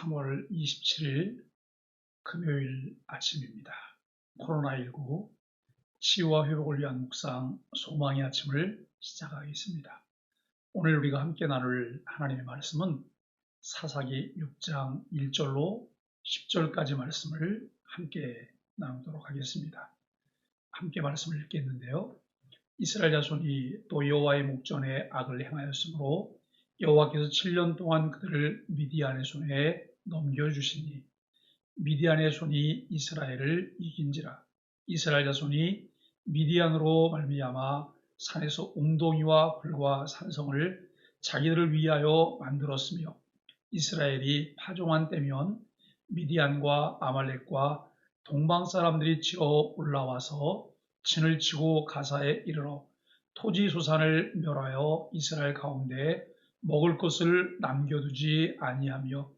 3월 27일 금요일 아침입니다. 코로나19 치유와 회복을 위한 묵상 소망의 아침을 시작하겠습니다. 오늘 우리가 함께 나눌 하나님의 말씀은 사사기 6장 1절로 10절까지 말씀을 함께 나누도록 하겠습니다. 함께 말씀을 읽겠는데요. 이스라엘 자손이 또 여호와의 목전에 악을 행하였으므로 여호와께서 7년 동안 그들을 미디안의 손에 넘겨주시니 미디안의 손이 이스라엘을 이긴지라. 이스라엘 자손이 미디안으로 말미암아 산에서 웅덩이와 불과 산성을 자기들을 위하여 만들었으며 이스라엘이 파종한 때면 미디안과 아말렉과 동방 사람들이 치어 올라와서 진을 치고 가사에 이르러 토지 소산을 멸하여 이스라엘 가운데 먹을 것을 남겨두지 아니하며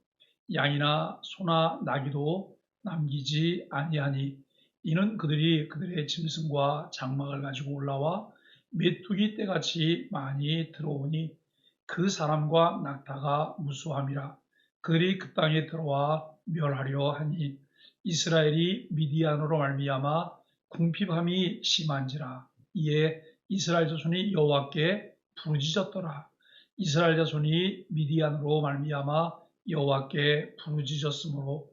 양이나 소나 나귀도 남기지 아니하니 이는 그들이 그들의 짐승과 장막을 가지고 올라와 메뚜기 떼같이 많이 들어오니 그 사람과 낙타가 무수함이라. 그들이 그 땅에 들어와 멸하려 하니 이스라엘이 미디안으로 말미암아 궁핍함이 심한지라. 이에 이스라엘 자손이 여호와께 부르짖었더라. 이스라엘 자손이 미디안으로 말미암아 여호와께 부르짖었으므로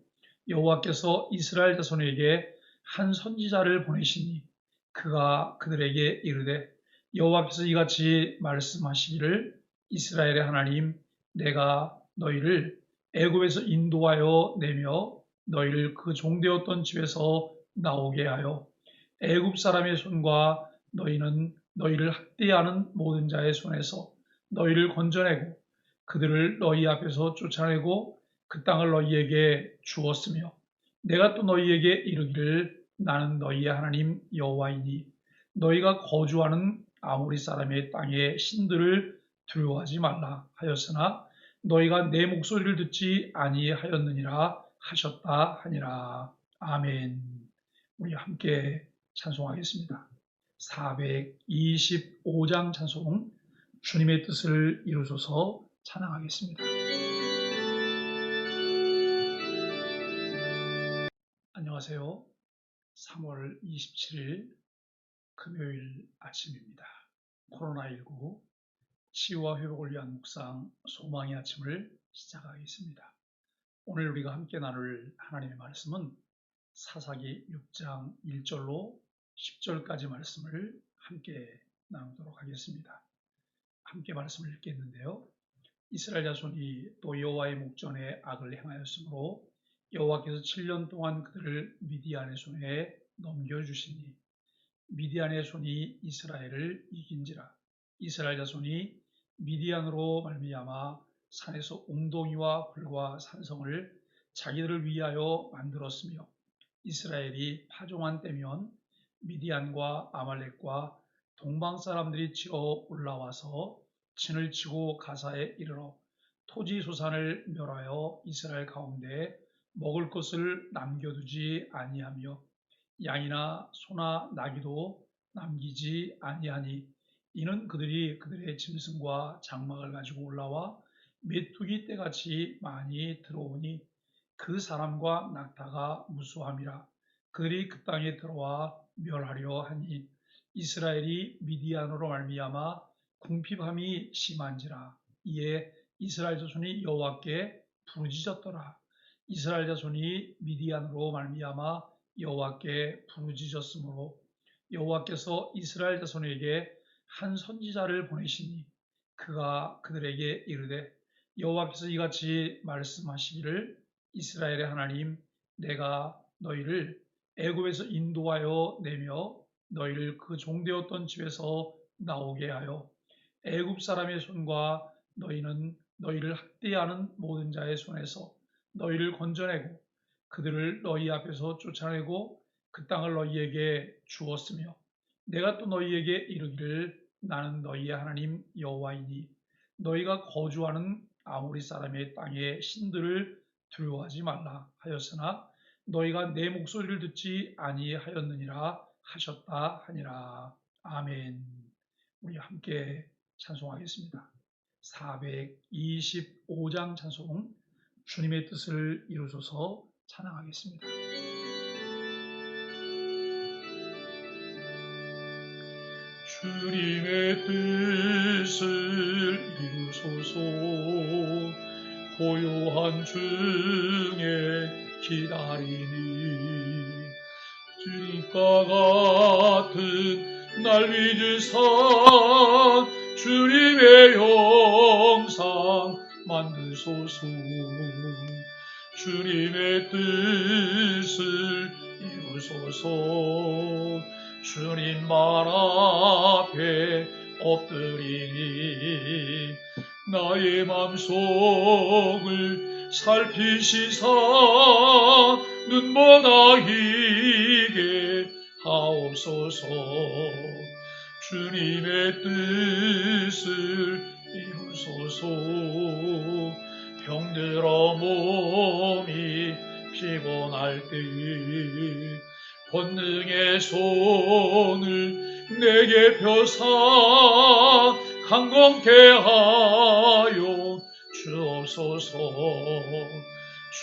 여호와께서 이스라엘 자손에게 한 선지자를 보내시니 그가 그들에게 이르되 여호와께서 이같이 말씀하시기를 이스라엘의 하나님 내가 너희를 애굽에서 인도하여 내며 너희를 그 종되었던 집에서 나오게 하여 애굽 사람의 손과 너희는 너희를 학대하는 모든 자의 손에서 너희를 건져내고 그들을 너희 앞에서 쫓아내고 그 땅을 너희에게 주었으며 내가 또 너희에게 이르기를 나는 너희의 하나님 여호와이니 너희가 거주하는 아모리 사람의 땅의 신들을 두려워하지 말라 하였으나 너희가 내 목소리를 듣지 아니하였느니라 하셨다 하니라. 아멘. 우리 함께 찬송하겠습니다. 425장 찬송 주님의 뜻을 이루소서 찬양하겠습니다. 안녕하세요. 3월 27일 금요일 아침입니다. 코로나19 치유와 회복을 위한 묵상 소망의 아침을 시작하겠습니다. 오늘 우리가 함께 나눌 하나님의 말씀은 사사기 6장 1절로 10절까지 말씀을 함께 나누도록 하겠습니다. 함께 말씀을 읽겠는데요. 이스라엘 자손이 또 여호와의 목전에 악을 행하였으므로 여호와께서 7년 동안 그들을 미디안의 손에 넘겨주시니 미디안의 손이 이스라엘을 이긴지라. 이스라엘 자손이 미디안으로 말미암아 산에서 웅덩이와 불과 산성을 자기들을 위하여 만들었으며 이스라엘이 파종한 때면 미디안과 아말렉과 동방 사람들이 치어 올라와서 진을 치고 가사에 이르러 토지 소산을 멸하여 이스라엘 가운데 먹을 것을 남겨두지 아니하며 양이나 소나 나귀도 남기지 아니하니 이는 그들이 그들의 짐승과 장막을 가지고 올라와 메뚜기 떼같이 많이 들어오니 그 사람과 낙타가 무수함이라. 그들이 그 땅에 들어와 멸하려 하니 이스라엘이 미디안으로 말미암아 궁핍함이 심한지라. 이에 이스라엘 자손이 여호와께 부르짖었더라. 이스라엘 자손이 미디안으로 말미암아 여호와께 부르짖었으므로 여호와께서 이스라엘 자손에게 한 선지자를 보내시니 그가 그들에게 이르되 여호와께서 이같이 말씀하시기를 이스라엘의 하나님 내가 너희를 애굽에서 인도하여 내며 너희를 그 종되었던 집에서 나오게 하여 애굽 사람의 손과 너희는 너희를 학대하는 모든 자의 손에서 너희를 건져내고 그들을 너희 앞에서 쫓아내고 그 땅을 너희에게 주었으며 내가 또 너희에게 이르기를 나는 너희의 하나님 여호와이니 너희가 거주하는 아모리 사람의 땅의 신들을 두려워하지 말라 하였으나 너희가 내 목소리를 듣지 아니하였느니라 하셨다 하니라. 아멘. 우리 함께 찬송하겠습니다. 425장 찬송 주님의 뜻을 이루소서 찬양하겠습니다. 주님의 뜻을 이루소서 고요한 중에 기다리니 주님과 같은 날 믿으사 주님의 형상 만드소서 주님의 뜻을 이루소서 주님 말 앞에 엎드리니 나의 맘속을 살피시사 눈보다 희게 하옵소서 주님의 뜻을 이루소서 병들어 몸이 피곤할 때 권능의 손을 내게 펴사 강건케 하여 주옵소서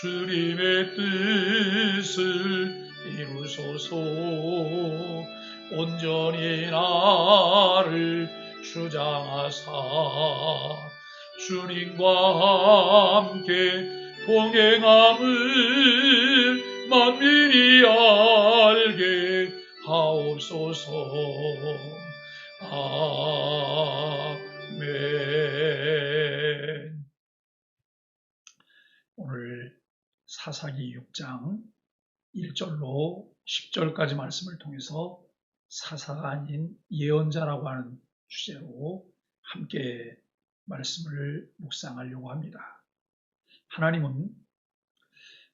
주님의 뜻을 이루소서 온전히 나를 주장하사 주님과 함께 동행함을 만민이 알게 하옵소서. 아멘. 오늘 사사기 6장 1절로 10절까지 말씀을 통해서 사사가 아닌 예언자라고 하는 주제로 함께 말씀을 묵상하려고 합니다. 하나님은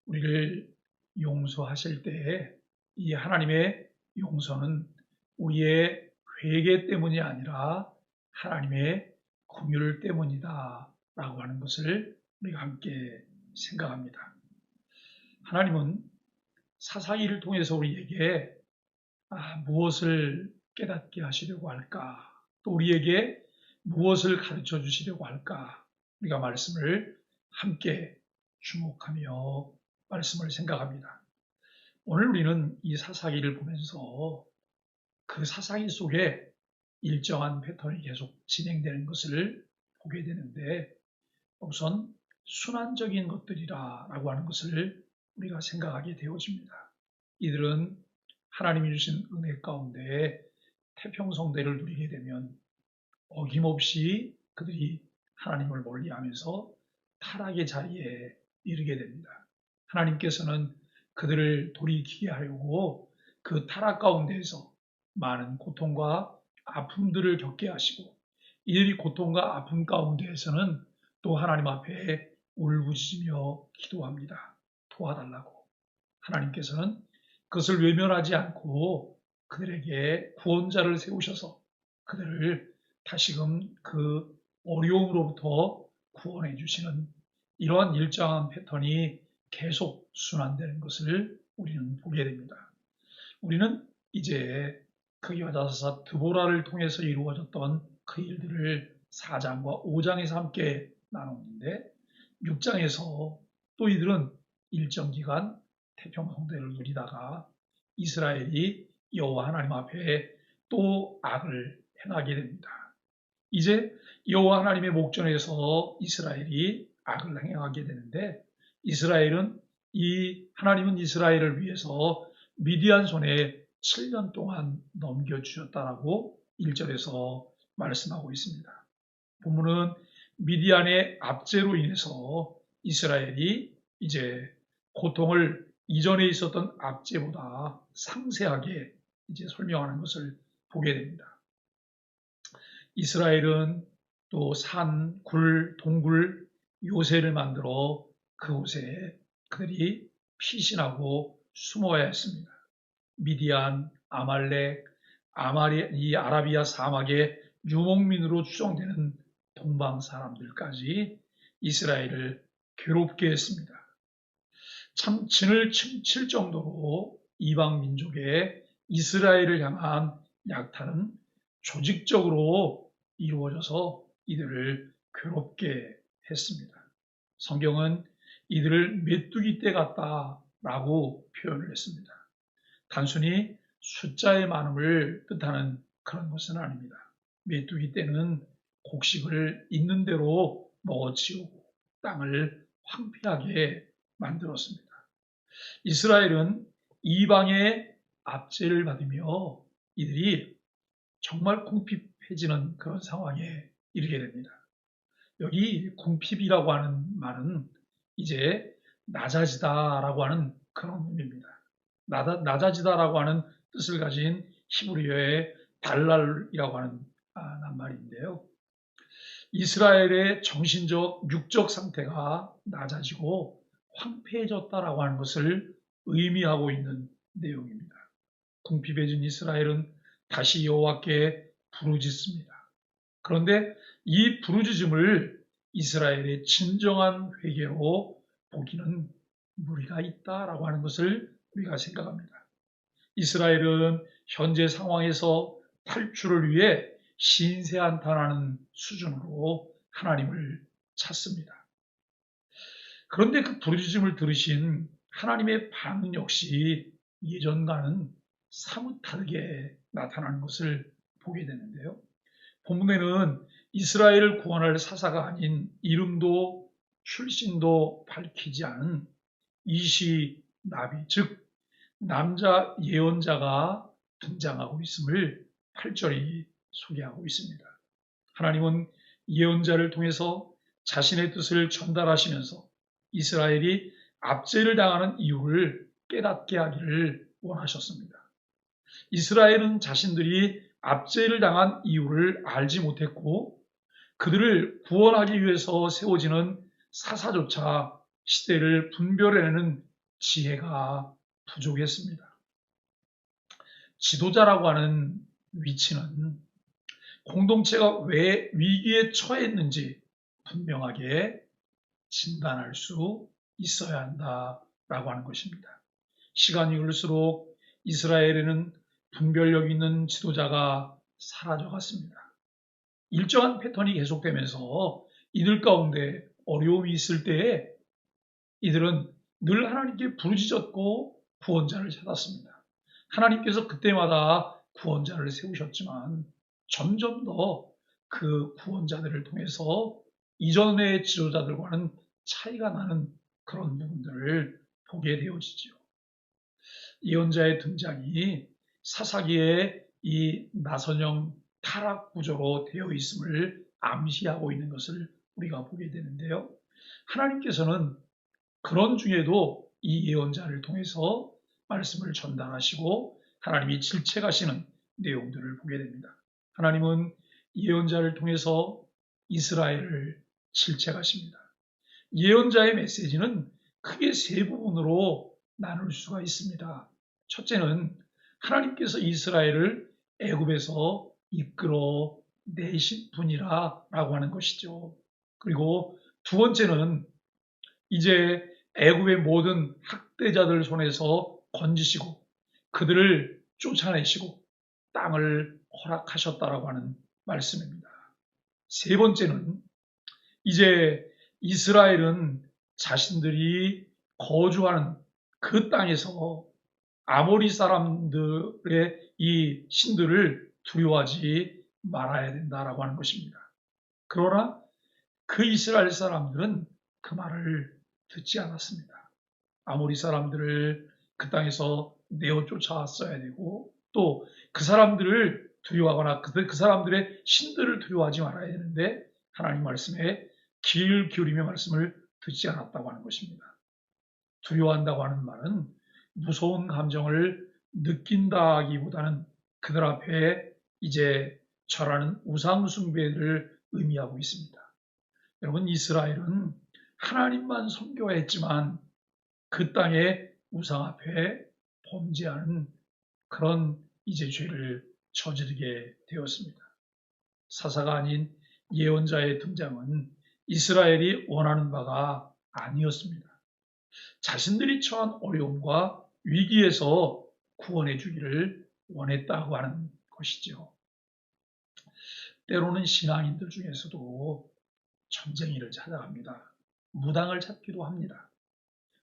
우리를 용서하실 때에 이 하나님의 용서는 우리의 회개 때문이 아니라 하나님의 긍휼 때문이다 라고 하는 것을 우리가 함께 생각합니다. 하나님은 사사기를 통해서 우리에게 무엇을 깨닫게 하시려고 할까? 또 우리에게 무엇을 가르쳐 주시려고 할까? 우리가 말씀을 함께 주목하며 말씀을 생각합니다. 오늘 우리는 이 사사기를 보면서 그 사사기 속에 일정한 패턴이 계속 진행되는 것을 보게 되는데 우선 순환적인 것들이라고 하는 것을 우리가 생각하게 되어집니다. 이들은 하나님이 주신 은혜 가운데 태평성대를 누리게 되면 어김없이 그들이 하나님을 멀리하면서 타락의 자리에 이르게 됩니다. 하나님께서는 그들을 돌이키게 하려고 그 타락 가운데에서 많은 고통과 아픔들을 겪게 하시고 이들이 고통과 아픔 가운데에서는 또 하나님 앞에 울부짖으며 기도합니다. 도와달라고. 하나님께서는 그것을 외면하지 않고 그들에게 구원자를 세우셔서 그들을 다시금 그 어려움으로부터 구원해 주시는 이러한 일정한 패턴이 계속 순환되는 것을 우리는 보게 됩니다. 우리는 이제 그 여자사사 드보라를 통해서 이루어졌던 그 일들을 4장과 5장에서 함께 나누는데 6장에서 또 이들은 일정 기간 태평성대를 누리다가 이스라엘이 여호와 하나님 앞에 또 악을 행하게 됩니다. 이제 여호와 하나님의 목전에서 이스라엘이 악을 행하게 되는데 하나님은 이스라엘을 위해서 미디안 손에 7년 동안 넘겨주셨다라고 1절에서 말씀하고 있습니다. 본문은 미디안의 압제로 인해서 이스라엘이 이제 고통을 이전에 있었던 압제보다 상세하게 이제 설명하는 것을 보게 됩니다. 이스라엘은 또 산, 굴, 동굴, 요새를 만들어 그곳에 그들이 피신하고 숨어야 했습니다. 미디안, 아말렉, 이 아라비아 사막의 유목민으로 추정되는 동방 사람들까지 이스라엘을 괴롭게 했습니다. 참 진을 칠 정도로 이방 민족의 이스라엘을 향한 약탈은 조직적으로 이루어져서 이들을 괴롭게 했습니다. 성경은 이들을 메뚜기 떼 같다라고 표현을 했습니다. 단순히 숫자의 많음을 뜻하는 그런 것은 아닙니다. 메뚜기 떼는 곡식을 있는 대로 먹어치우고 땅을 황폐하게 만들었습니다. 이스라엘은 이방의 압제를 받으며 이들이 정말 궁핍해지는 그런 상황에 이르게 됩니다. 여기 궁핍이라고 하는 말은 이제 낮아지다라고 하는 그런 의미입니다. 낮아지다라고 하는 뜻을 가진 히브리어의 달랄이라고 하는 낱말인데요. 이스라엘의 정신적, 육적 상태가 낮아지고 황폐해졌다라고 하는 것을 의미하고 있는 내용입니다. 궁핍해진 이스라엘은 다시 여호와께 부르짖습니다. 그런데 이 부르짖음을 이스라엘의 진정한 회개로 보기는 무리가 있다라고 하는 것을 우리가 생각합니다. 이스라엘은 현재 상황에서 탈출을 위해 신세한탄하는 수준으로 하나님을 찾습니다. 그런데 그 부르짖음을 들으신 하나님의 반응 역시 예전과는 사뭇 다르게 나타나는 것을 보게 되는데요. 본문에는 이스라엘을 구원할 사사가 아닌 이름도 출신도 밝히지 않은 이시 나비, 즉 남자 예언자가 등장하고 있음을 8절이 소개하고 있습니다. 하나님은 예언자를 통해서 자신의 뜻을 전달하시면서 이스라엘이 압제를 당하는 이유를 깨닫게 하기를 원하셨습니다. 이스라엘은 자신들이 압제를 당한 이유를 알지 못했고 그들을 구원하기 위해서 세워지는 사사조차 시대를 분별해내는 지혜가 부족했습니다. 지도자라고 하는 위치는 공동체가 왜 위기에 처했는지 분명하게 진단할 수 있어야 한다라고 하는 것입니다. 시간이 흐를수록 이스라엘에는 분별력 있는 지도자가 사라져갔습니다. 일정한 패턴이 계속되면서 이들 가운데 어려움이 있을 때에 이들은 늘 하나님께 부르짖었고 구원자를 찾았습니다. 하나님께서 그때마다 구원자를 세우셨지만 점점 더 그 구원자들을 통해서 이전의 지도자들과는 차이가 나는 그런 부분들을 보게 되어지죠. 예언자의 등장이 사사기의 이 나선형 타락 구조로 되어 있음을 암시하고 있는 것을 우리가 보게 되는데요. 하나님께서는 그런 중에도 이 예언자를 통해서 말씀을 전달하시고 하나님이 질책하시는 내용들을 보게 됩니다. 하나님은 예언자를 통해서 이스라엘을 질책하십니다. 예언자의 메시지는 크게 세 부분으로 나눌 수가 있습니다. 첫째는 하나님께서 이스라엘을 애굽에서 이끌어 내신 분이라고 하는 것이죠. 그리고 두 번째는 이제 애굽의 모든 학대자들 손에서 건지시고 그들을 쫓아내시고 땅을 허락하셨다라고 하는 말씀입니다. 세 번째는 이제 이스라엘은 자신들이 거주하는 그 땅에서 아모리 사람들의 이 신들을 두려워하지 말아야 된다라고 하는 것입니다. 그러나 그 이스라엘 사람들은 그 말을 듣지 않았습니다. 아모리 사람들을 그 땅에서 내어 쫓아왔어야 되고 또 그 사람들을 두려워하거나 그 사람들의 신들을 두려워하지 말아야 되는데 하나님 말씀에 귀를 기울이며 말씀을 듣지 않았다고 하는 것입니다. 두려워한다고 하는 말은 무서운 감정을 느낀다기보다는 그들 앞에 이제 절하는 우상 숭배를 의미하고 있습니다. 여러분, 이스라엘은 하나님만 섬겨야 했지만 그 땅의 우상 앞에 범죄하는 그런 이제 죄를 저지르게 되었습니다. 사사가 아닌 예언자의 등장은 이스라엘이 원하는 바가 아니었습니다. 자신들이 처한 어려움과 위기에서 구원해 주기를 원했다고 하는 것이죠. 때로는 신앙인들 중에서도 점쟁이를 찾아갑니다. 무당을 찾기도 합니다.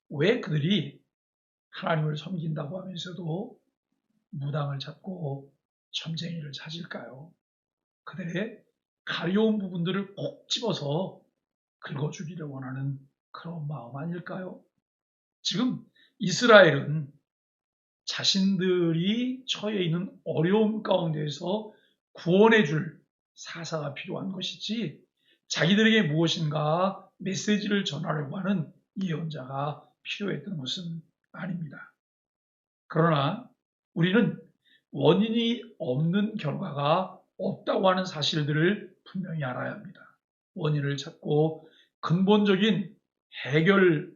왜 그들이 하나님을 섬긴다고 하면서도 무당을 찾고 점쟁이를 찾을까요? 그들의 가려운 부분들을 꼭 집어서 긁어주기를 원하는 그런 마음 아닐까요? 지금 이스라엘은 자신들이 처해 있는 어려움 가운데에서 구원해 줄 사사가 필요한 것이지 자기들에게 무엇인가 메시지를 전하려고 하는 예언자가 필요했던 것은 아닙니다. 그러나 우리는 원인이 없는 결과가 없다고 하는 사실들을 분명히 알아야 합니다. 원인을 찾고 근본적인 해결을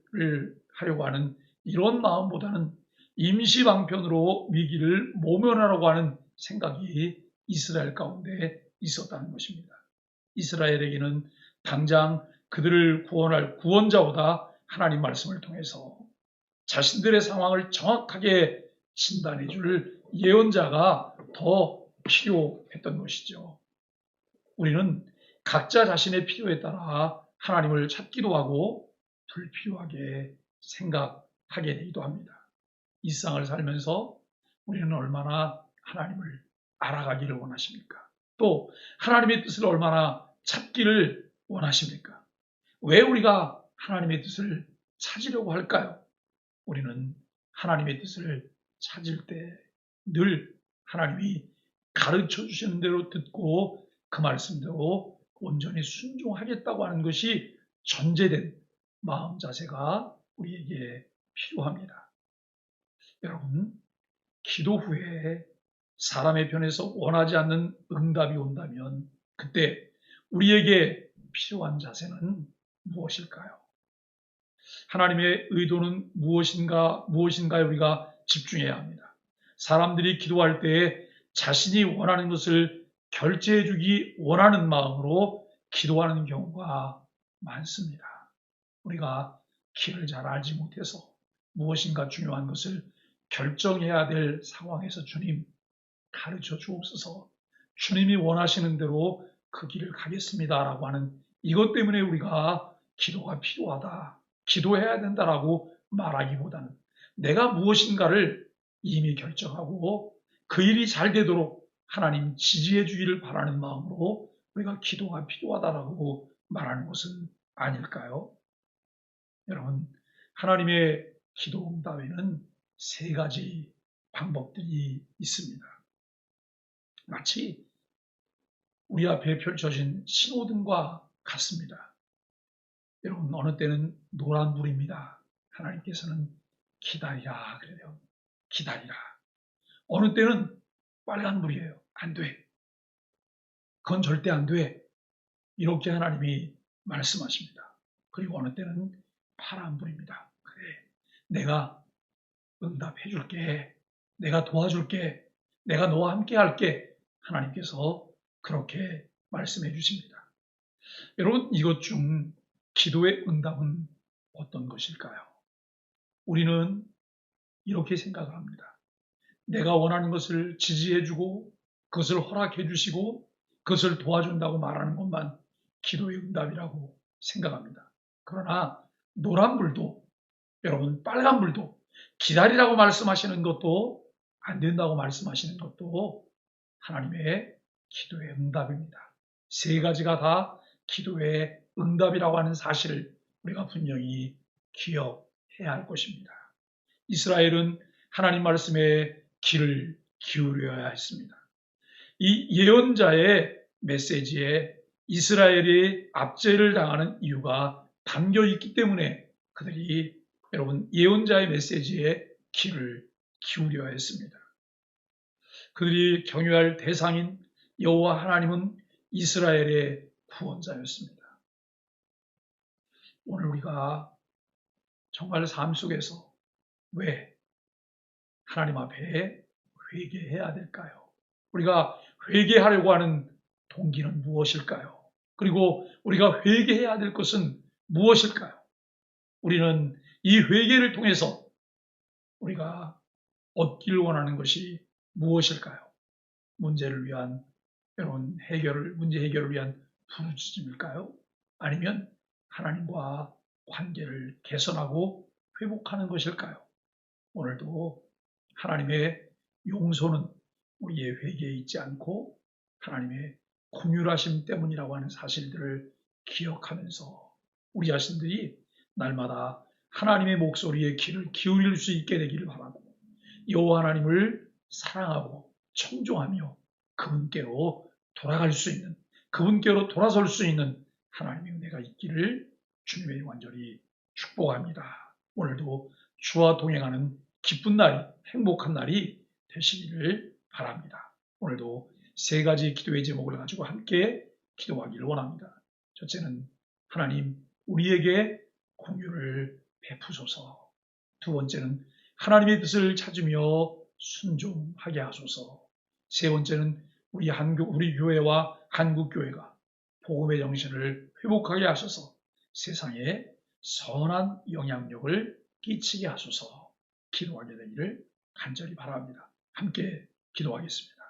하려고 하는 이런 마음보다는 임시방편으로 위기를 모면하려고 하는 생각이 이스라엘 가운데 있었다는 것입니다. 이스라엘에게는 당장 그들을 구원할 구원자보다 하나님 말씀을 통해서 자신들의 상황을 정확하게 진단해 줄 예언자가 더 필요했던 것이죠. 우리는 각자 자신의 필요에 따라 하나님을 찾기도 하고 불필요하게 생각하게 되기도 합니다. 이 세상을 살면서 우리는 얼마나 하나님을 알아가기를 원하십니까? 또 하나님의 뜻을 얼마나 찾기를 원하십니까? 왜 우리가 하나님의 뜻을 찾으려고 할까요? 우리는 하나님의 뜻을 찾을 때 늘 하나님이 가르쳐 주시는 대로 듣고 그 말씀대로 온전히 순종하겠다고 하는 것이 전제된 마음 자세가 우리에게 필요합니다. 여러분, 기도 후에 사람의 편에서 원하지 않는 응답이 온다면 그때 우리에게 필요한 자세는 무엇일까요? 하나님의 의도는 무엇인가에 우리가 집중해야 합니다. 사람들이 기도할 때에 자신이 원하는 것을 결제해 주기 원하는 마음으로 기도하는 경우가 많습니다. 우리가 길을 잘 알지 못해서 무엇인가 중요한 것을 결정해야 될 상황에서 주님 가르쳐 주옵소서, 주님이 원하시는 대로 그 길을 가겠습니다라고 하는 이것 때문에 우리가 기도가 필요하다, 기도해야 된다라고 말하기보다는 내가 무엇인가를 이미 결정하고 그 일이 잘 되도록 하나님 지지해 주기를 바라는 마음으로 우리가 기도가 필요하다라고 말하는 것은 아닐까요? 여러분, 하나님의 기도 응답에는 세 가지 방법들이 있습니다. 마치 우리 앞에 펼쳐진 신호등과 같습니다. 여러분, 어느 때는 노란불입니다. 하나님께서는 기다리라 그래요. 기다리라. 어느 때는 빨간불이에요. 안 돼. 그건 절대 안 돼. 이렇게 하나님이 말씀하십니다. 그리고 어느 때는 파란불입니다. 그래, 내가 응답해 줄게. 내가 도와줄게. 내가 너와 함께 할게. 하나님께서 그렇게 말씀해 주십니다. 여러분, 이것 중 기도의 응답은 어떤 것일까요? 우리는 이렇게 생각을 합니다. 내가 원하는 것을 지지해 주고 그것을 허락해 주시고 그것을 도와준다고 말하는 것만 기도의 응답이라고 생각합니다. 그러나 노란불도, 여러분 빨간불도, 기다리라고 말씀하시는 것도, 안 된다고 말씀하시는 것도 하나님의 기도의 응답입니다. 세 가지가 다 기도의 응답이라고 하는 사실을 우리가 분명히 기억해야 할 것입니다. 이스라엘은 하나님 말씀에 귀를 기울여야 했습니다. 이 예언자의 메시지에 이스라엘이 압제를 당하는 이유가 담겨 있기 때문에 그들이 여러분 예언자의 메시지에 귀를 기울여야 했습니다. 그들이 경유할 대상인 여호와 하나님은 이스라엘의 구원자였습니다. 오늘 우리가 정말 삶 속에서 왜 하나님 앞에 회개해야 될까요? 우리가 회개하려고 하는 동기는 무엇일까요? 그리고 우리가 회개해야 될 것은 무엇일까요? 우리는 이 회개를 통해서 우리가 얻기를 원하는 것이 무엇일까요? 문제를 위한 여러분 문제 해결을 위한 부르짖음일까요? 아니면 하나님과 관계를 개선하고 회복하는 것일까요? 오늘도 하나님의 용서는 우리의 회개에 있지 않고 하나님의 긍휼하심 때문이라고 하는 사실들을 기억하면서 우리 자신들이 날마다 하나님의 목소리에 귀를 기울일 수 있게 되기를 바라고, 여호와 하나님을 사랑하고 청종하며 그분께로 돌아갈 수 있는, 그분께로 돌아설 수 있는 하나님의 은혜가 있기를 주님의 완전히 축복합니다. 오늘도 주와 동행하는 기쁜 날이, 행복한 날이 되시기를 바랍니다. 오늘도 세 가지 기도의 제목을 가지고 함께 기도하기를 원합니다. 첫째는 하나님 우리에게 긍휼을 베푸소서. 두 번째는 하나님의 뜻을 찾으며 순종하게 하소서. 세 번째는 우리 교회와 한국 교회가 복음의 정신을 회복하게 하셔서 세상에 선한 영향력을 끼치게 하소서. 기도하게 되기를 간절히 바랍니다. 함께 기도하겠습니다.